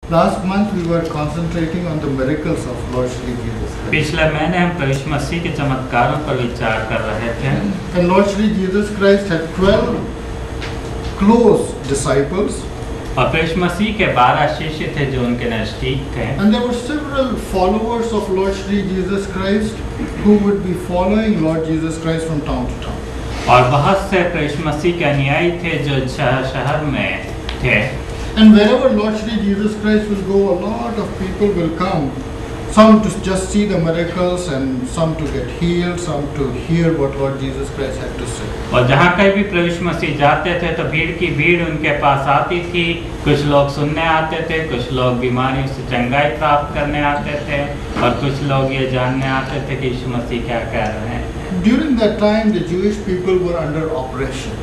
Last month we were concentrating on the miracles of Lord Shri Jesus Christ. पिछले महीने हम प्रभु यीशु मसीह के चमत्कारों पर विचार कर रहे थे। And Lord Shri Jesus Christ had 12 close disciples. और प्रभु यीशु मसीह के 12 शिष्य थे जो उनके नजदीक थे। And there were several followers of Lord Shri Jesus Christ who would be following Lord Jesus Christ from town to town. और बहुत से प्रभु यीशु मसीह के अनुयायी थे जो शहर में थे। And wherever Lord Shri Jesus Christ will go, a lot of people will come. Some to just see the miracles and some to get healed, some to hear what Lord Jesus Christ had to say. और जहाँ कहीं भी प्रभु यीशु मसीह जाते थे तो भीड़ की भीड़ उनके पास आती थी। कुछ लोग सुनने आते थे, कुछ लोग बीमारियों से चंगाई प्राप्त करने आते थे और कुछ लोग ये जानने आते थे कि यीशु मसीह क्या कह रहे हैं। During that time, the Jewish people were under oppression.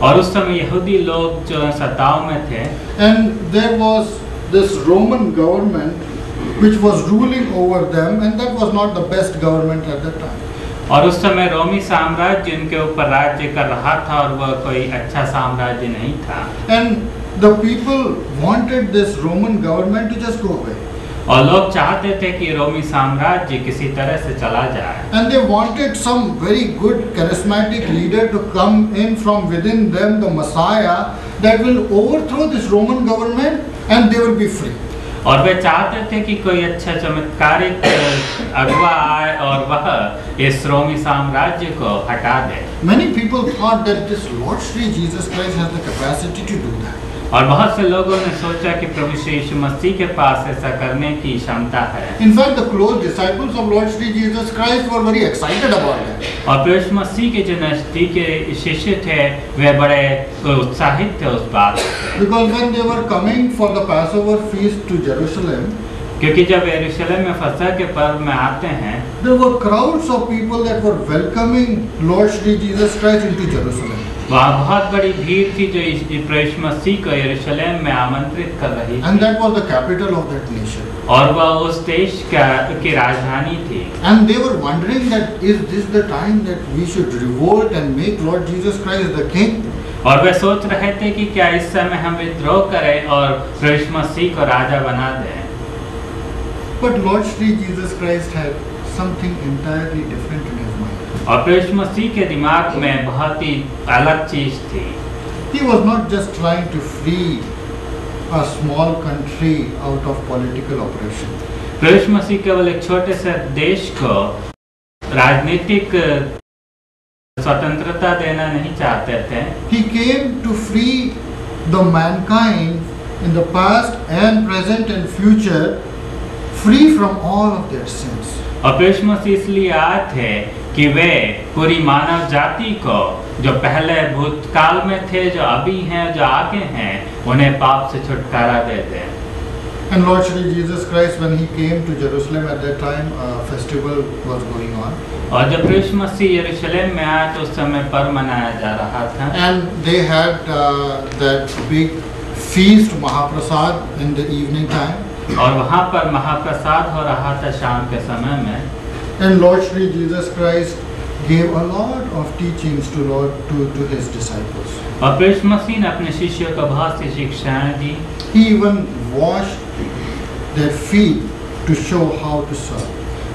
और उस समय यहूदी लोग जो सताव में थे। And there was this Roman government which was ruling over them, and that was not the best government at that time. और उस समय रोमी साम्राज्य उनके ऊपर राज्य कर रहा था और वह कोई अच्छा साम्राज्य नहीं था। And the people wanted this Roman government to just go away. और लोग चाहते थे कि रोमी साम्राज्य किसी तरह से चला जाए। And they wanted some very good charismatic leader to come in from within them, the Messiah, that will overthrow this Roman government and they will be free. और वे चाहते थे कि कोई अच्छा चमत्कारिक अगुआ आए और वह इस रोमी साम्राज्य को हटा दे। Many people thought that this Lord Shri Jesus Christ has the capacity to do that. और बहुत से लोगों ने सोचा कि प्रभु श्री यीशु मसीह के पास ऐसा करने की क्षमता है। In fact, the close disciples of Lord Shri Jesus Christ were very excited about that. और प्रभु यीशु मसीह के जो नजदीक के शिष्य थे वे बड़े उत्साहित थे उस बात से। Because when they were coming for the Passover feast to Jerusalem, क्योंकि जब यरूशलेम में फसह के पर्व में आते हैं, there were crowds of people that were welcoming Lord Shri Jesus Christ into Jerusalem. वहाँ बहुत बड़ी भीड़ थी जो प्रभु यीशु मसीह को यरूशलेम में आमंत्रित कर रही थी। And that was the capital of that nation. और वह उस देश की राजधानी थी। And they were wondering that is this the time that we should revolt and make Lord Jesus Christ the king? और वे सोच रहे थे कि क्या इस समय हम विद्रोह करें और प्रभु यीशु मसीह को राजा बना दें। But Lord Shri Jesus Christ had something entirely different in his mind. और प्रभु यीशु मसीह के दिमाग में बहुत ही अलग चीज थी। He was not just trying to free a small country out of political oppression. प्रभु यीशु मसीह केवल एक छोटे से देश को राजनीतिक स्वतंत्रता देना नहीं चाहते थे। He came to free the mankind in the past and present and future, free from all of their sins. और प्रभु यीशु मसीह इसलिए आए थे कि वे पूरी मानव जाति को जो पहले भूतकाल में थे, जो अभी हैं, जो आगे हैं, उन्हें पाप से छुटकारा दे दें। And Lord Shri Jesus Christ, when he came to Jerusalem at that time, a festival was going on. और जब प्रभु यीशु मसीह यरूशलेम में आया तो उस समय पर्व मनाया जा रहा था। And they had that big feast Mahaprasad in the evening time. और वहाँ पर महाप्रसाद हो रहा था शाम के समय में। And Lord Shri Jesus Christ gave a lot of teachings to his disciples. और प्रभु यीशु मसीह ने अपने शिष्यों को बहुत सी शिक्षाएं दी। He even washed their feet to show how to serve.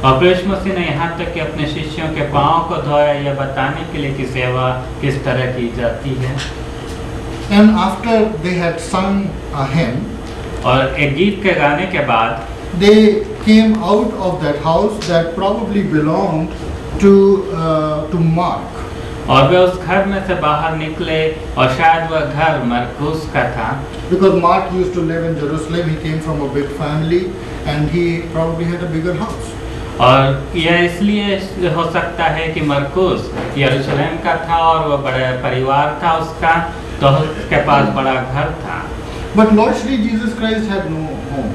और प्रभु यीशु मसीह ने यहाँ तक कि अपने शिष्यों के पाँव को धोया यह बताने के लिए कि सेवा किस तरह की जाती है। And after they had sung a hymn, और एक गीत के गाने के बाद they came out of that house that probably belonged to Mark. और वे उस घर में से बाहर निकले और शायद वह घर मरकुस का था। Because Mark used to live in Jerusalem, he came from a big family and he probably had a bigger house. और यह इसलिए हो सकता है कि मरकुस यरूशलेम का था और वह बड़ा परिवार था उसका, तो उसके पास बड़ा घर था। But Lord Shri Jesus Christ had no home.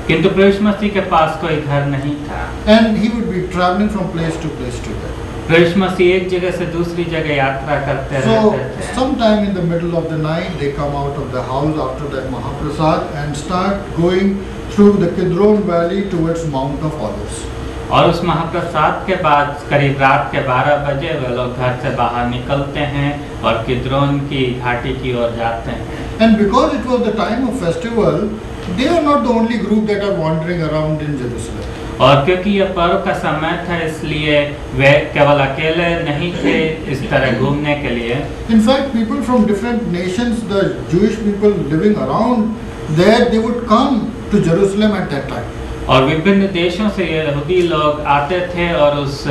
किंतु प्रभु यीशु मसीह के पास कोई घर नहीं था। And he would be traveling from place to place together. प्रभु यीशु मसीह एक जगह से दूसरी जगह यात्रा करते रहते थे। So sometime in the middle of the night they come out of the house after that Mahaprasad and start going through the Kidron Valley towards Mount of Olives. और उस महाप्रसाद के बाद करीब रात के 12 बजे वे लोग घर से बाहर निकलते हैं और किद्रोन की घाटी की ओर जाते हैं। And because it was the time of festival, they are not the only group that are wandering around in Jerusalem. और क्योंकि यह पर्व का समय था इसलिए वे केवल अकेले नहीं थे इस तरह घूमने के लिए। In fact, people from different nations, the Jewish people living around there, they would come to Jerusalem at that time. और विभिन्न देशों से यहूदी लोग आते थे और उस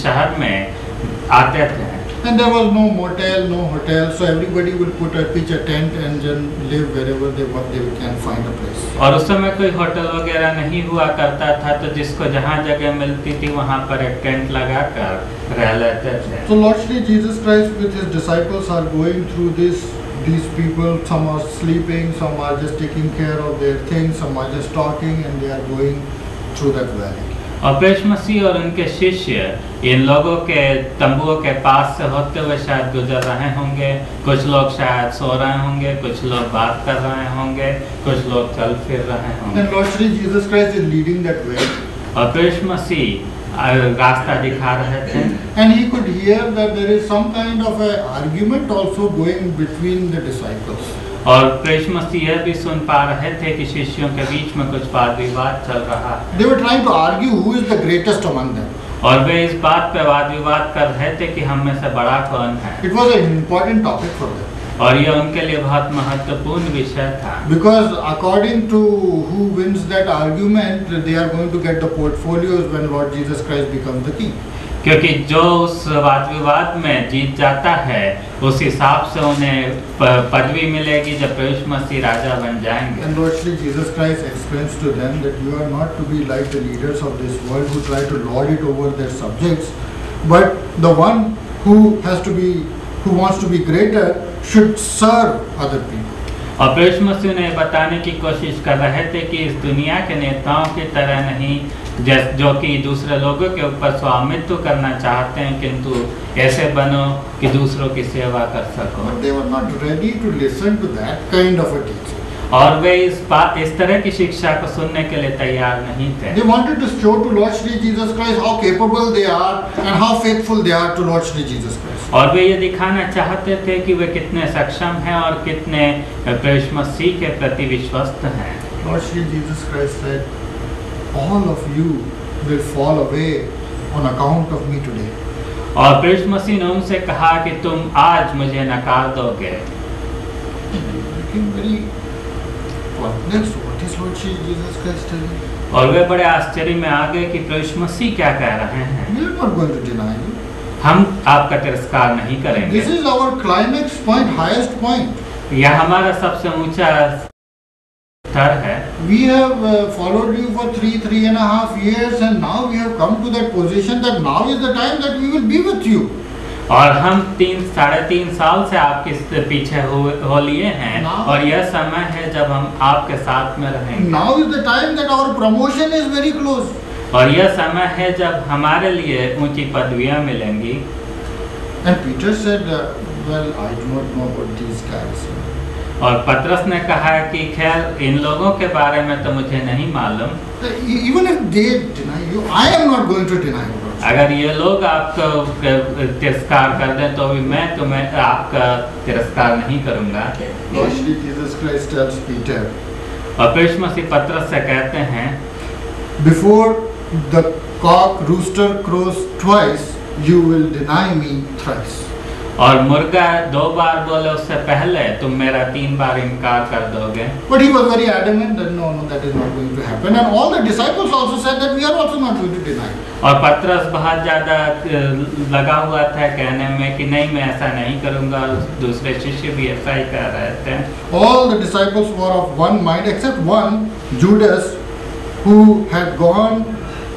शहर में आते थे। And there was no motel, no hotel, so everybody would pitch a tent and then live wherever they can find a place. और उस समय कोई होटल वगैरह नहीं हुआ करता था, तो जिसको जहाँ जगह मिलती थी वहाँ पर एक टेंट लगाकर रह लेते थे। So Lord Shri Jesus Christ with his disciples are going through these people. Some are sleeping, some are just taking care of their things, some are just talking, and they are going through that valley. और प्रभु मसीह और उनके शिष्य इन लोगों के तंबुओं के पास से होते हुए शायद गुजर रहे होंगे। कुछ लोग शायद सो रहे होंगे, कुछ लोग बात कर रहे होंगे, कुछ लोग चल फिर रहे होंगे। And Lord Shri Jesus Christ is leading that way. और प्रभु मसीह रास्ता दिखा रहे थे। And he could hear that there is some kind of a argument also going between the disciples. और प्रभु मसीह यह भी सुन पा रहे थे कि शिष्यों के बीच में कुछ वाद विवाद चल रहा है। They were trying to argue who is the greatest among them. और वे इस बात पे वाद विवाद कर रहे थे कि हम में से बड़ा कौन है। It was an important topic for them. और यह उनके लिए बहुत महत्वपूर्ण विषय था। Because according to who wins that argument, they are going to get the portfolios when Lord Jesus Christ becomes the king. क्योंकि जो उस वाद विवाद में जीत जाता है उस हिसाब से उन्हें पदवी मिलेगी जब प्रभु मसीह राजा बन जाएंगे। And Lord Shri Jesus Christ explains to them that you are not to be like the leaders of this world who try to lord it over their subjects, but the one who wants to be greater should serve other people. और प्रभु मसीह ने बताने की कोशिश कर रहे थे कि इस दुनिया के नेताओं की तरह नहीं जो कि दूसरे लोगों के ऊपर स्वामित्व करना चाहते हैं, किंतु ऐसे बनो कि दूसरों की सेवा कर सको। But they were not ready to listen to that kind of a teaching. और वे इस तरह की शिक्षा को सुनने के लिए तैयार नहीं थे। They wanted to show to Lord Shri Jesus Christ how capable they are and how faithful they are to Lord Shri Jesus Christ. और वे ये दिखाना चाहते थे कि वे कितने सक्षम हैं और कितने प्रभु मसीह के प्रति विश्वस्त हैं। Lord Shri Jesus Christ said, all of you will fall away on account of me today. और प्रभु मसीह ने उनसे कहा कि तुम आज मुझे नकार दोगे। Very perplexed. What is Lord Shri Jesus Christ telling? और वे बड़े आश्चर्य में आ गए कि प्रभु मसीह क्या कह रहे हैं। We are not going to deny you. हम आपका तिरस्कार नहीं करेंगे। This is our climax point, highest point. यह हमारा सबसे ऊंचा स्तर है। We have followed you for 3.5 years, and now we have come to that position that now is the time that we will be with you. और हम 3-3.5 साल से आपके पीछे हो लिए हैं और यह समय है जब हम आपके साथ में रहेंगे। Now is the time that our promotion is very close. और यह समय है जब हमारे लिए ऊंची पदवियां मिलेंगी। And Peter said, well, I do not know about these guys. और पतरस ने कहा कि खैर इन लोगों के बारे में तो मुझे नहीं मालूम। Even if they deny you, I am not going to deny you. अगर ये लोग आपको तिरस्कार कर दें तो भी मैं तुम्हें आपका तिरस्कार नहीं करूंगा। Lord Shri Jesus Christ tells Peter. और प्रभु मसीह पतरस से कहते हैं, before the cock rooster crows twice, you will deny me thrice. और मुर्गा 2 बार बोले उससे पहले तुम मेरा 3 बार इनकार कर दोगे। But he was very adamant that no, that is not going to happen. And all the disciples also said that we are also not going to deny. और पतरस बहुत ज़्यादा लगा हुआ था कहने में कि नहीं मैं ऐसा नहीं करूँगा। दूसरे शिष्य भी ऐसा ही कह रहे थे। All the disciples were of one mind except one, Judas, who had gone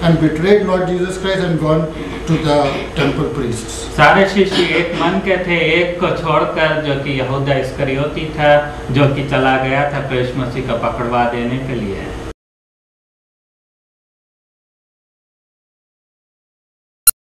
and betrayed Lord Jesus Christ and gone to the temple priests. सारे शिष्य एक मन के थे, एक को छोड़कर जो कि यहूदा इस्करियोती था, जो कि चला गया था प्रभु मसीह को पकड़वा देने के लिए।